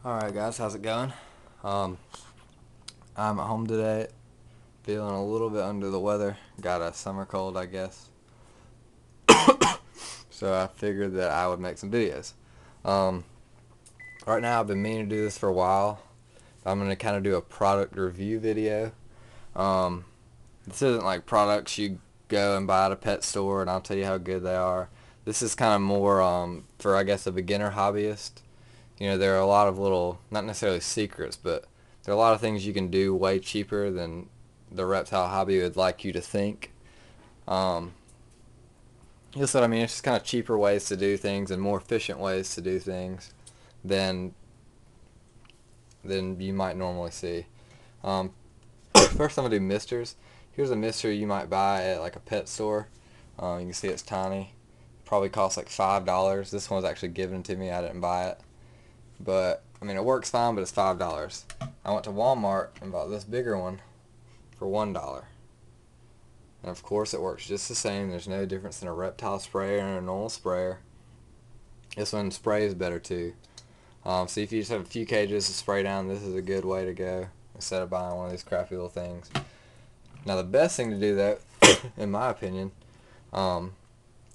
Alright guys, how's it going? Um, I'm at home today, feeling a little bit under the weather. Got a summer cold, I guess. So I figured that I would make some videos. Um, right now I've been meaning to do this for a while. I'm going to kind of do a product review video. Um, this isn't like products you go and buy at a pet store and I'll tell you how good they are. This is kind of more for, I guess, a beginner hobbyist. You know, there are a lot of little, not necessarily secrets, but there are a lot of things you can do way cheaper than the reptile hobby would like you to think. Um, you know what I mean? It's just kind of cheaper ways to do things and more efficient ways to do things than you might normally see. Um, First, I'm gonna do misters. Here's a mister you might buy at like a pet store. You can see it's tiny. Probably costs like $5. This one was actually given to me. I didn't buy it. But, I mean, it works fine, but it's $5. I went to Walmart and bought this bigger one for $1. And of course it works just the same. There's no difference in a reptile sprayer and a normal sprayer. This one sprays better too. So if you just have a few cages to spray down, this is a good way to go instead of buying one of these crappy little things. Now the best thing to do though, in my opinion,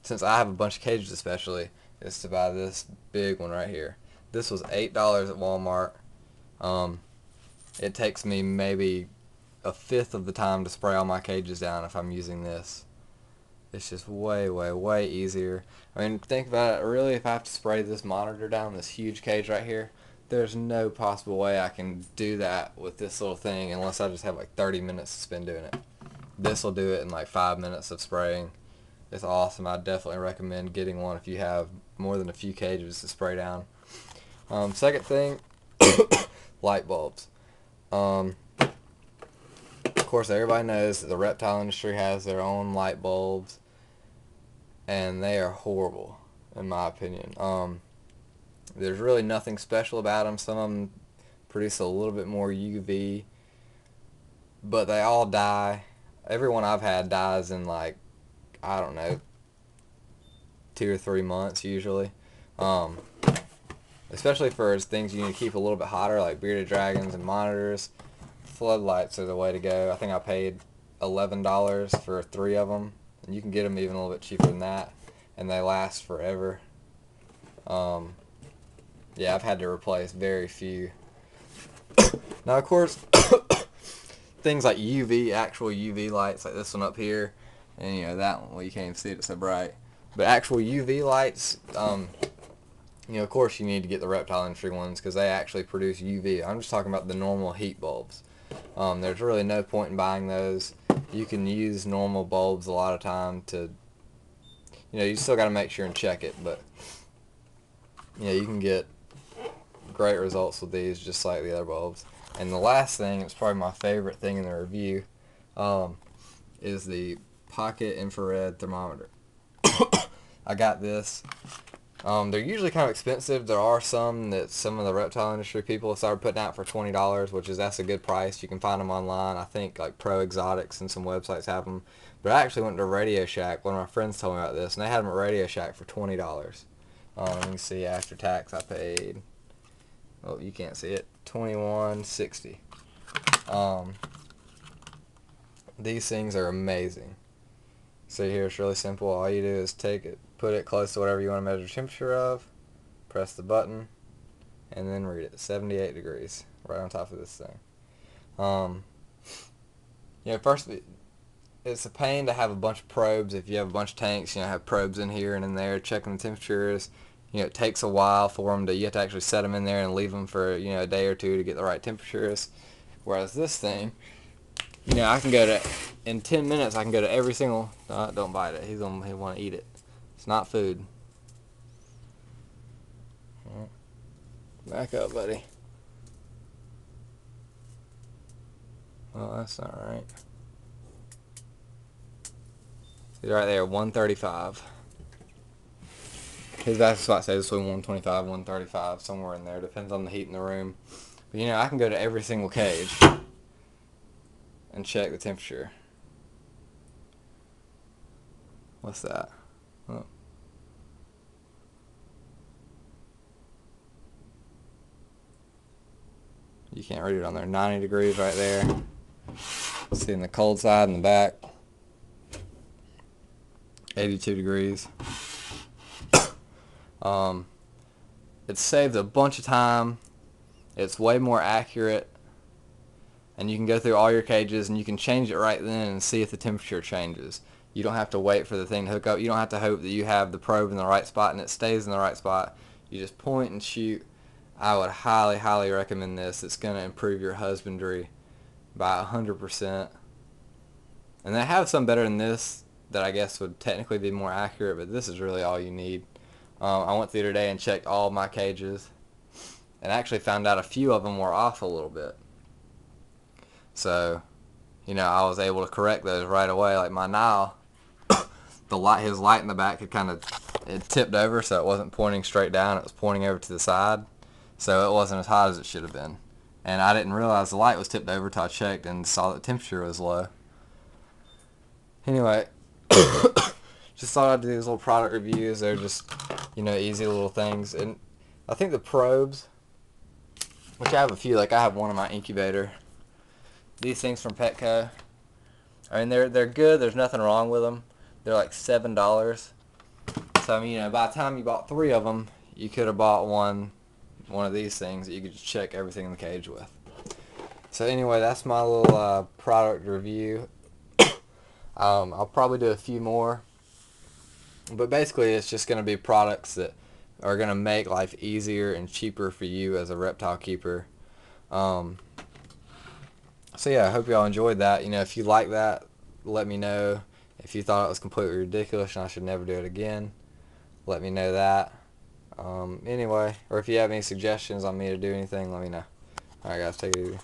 since I have a bunch of cages especially, is to buy this big one right here. This was $8 at Walmart. It takes me maybe a fifth of the time to spray all my cages down if I'm using this. It's just way easier. I mean, think about it. Really, if I have to spray this monitor down, this huge cage right here, there's no possible way I can do that with this little thing unless I just have like 30 minutes to spend doing it. This will do it in like 5 minutes of spraying. It's awesome. I definitely recommend getting one if you have more than a few cages to spray down. Second thing, light bulbs. Of course, everybody knows that the reptile industry has their own light bulbs, and they are horrible, in my opinion. There's really nothing special about them. Some of them produce a little bit more UV, but they all die. Every one I've had dies in like, I don't know, 2 or 3 months usually. Especially for things you need to keep a little bit hotter, like bearded dragons and monitors. Floodlights are the way to go. I think I paid $11 for 3 of them, and you can get them even a little bit cheaper than that, and they last forever. Yeah, I've had to replace very few. Now, of course, things like UV, actual UV lights, like this one up here, and you know that one. Well, you can't even see it; it's so bright. But actual UV lights, you know, of course, you need to get the reptile industry ones because they actually produce UV. I'm just talking about the normal heat bulbs. There's really no point in buying those. You can use normal bulbs a lot of time to, you know, you still got to make sure and check it, but yeah, you can get great results with these just like the other bulbs. And the last thing, it's probably my favorite thing in the review, is the Pocket Infrared Thermometer. I got this. They're usually kind of expensive. There are some that some of the reptile industry people started putting out for $20, that's a good price. You can find them online. I think like Pro Exotics and some websites have them. But I actually went to Radio Shack. One of my friends told me about this, and they had them at Radio Shack for $20. Let me see. After tax, I paid. Oh, you can't see it. $21.60. These things are amazing. See here, it's really simple. All you do is take it, put it close to whatever you want to measure temperature of, press the button, and then read it. 78 degrees, right on top of this thing. You know, first, it's a pain to have a bunch of probes. If you have a bunch of tanks, you know, have probes in here and in there checking the temperatures. You know, it takes a while for them to, you have to actually set them in there and leave them for, you know, a day or two to get the right temperatures. Whereas this thing, you know, I can go to, in 10 minutes, I can go to every single, don't bite it, he'll want to eat it. It's not food. Back up, buddy. Well, that's not right. See right there, 135. His back spot says between 125 and 135, somewhere in there. Depends on the heat in the room. But, you know, I can go to every single cage and check the temperature. What's that? Oh. You can't read it on there. 90 degrees right there. See in the cold side in the back. 82 degrees. It saves a bunch of time. It's way more accurate. And you can go through all your cages and you can change it right then and see if the temperature changes. You don't have to wait for the thing to hook up. You don't have to hope that you have the probe in the right spot and it stays in the right spot. You just point and shoot. I would highly, highly recommend this. It's going to improve your husbandry by 100%. And they have some better than this that I guess would technically be more accurate, but this is really all you need. I went through today and checked all my cages and actually found out a few of them were off a little bit. So, you know, I was able to correct those right away. Like my Nile, his light in the back it tipped over, so it wasn't pointing straight down. It was pointing over to the side, so it wasn't as hot as it should have been. And I didn't realize the light was tipped over till I checked and saw that the temperature was low. Anyway, just thought I'd do these little product reviews. They're just, you know, easy little things. And I think the probes, which I have a few, like I have one in my incubator. These things from Petco, I mean, they're good. There's nothing wrong with them. They're like $7. So, I mean, you know, by the time you bought 3 of them, you could have bought one of these things that you could just check everything in the cage with. So anyway, that's my little product review. I'll probably do a few more. But basically, it's just going to be products that are going to make life easier and cheaper for you as a reptile keeper. So yeah, I hope y'all enjoyed that. You know, if you like that, let me know. If you thought it was completely ridiculous and I should never do it again, let me know that. Anyway, or if you have any suggestions on me to do anything, let me know. Alright guys, take it easy.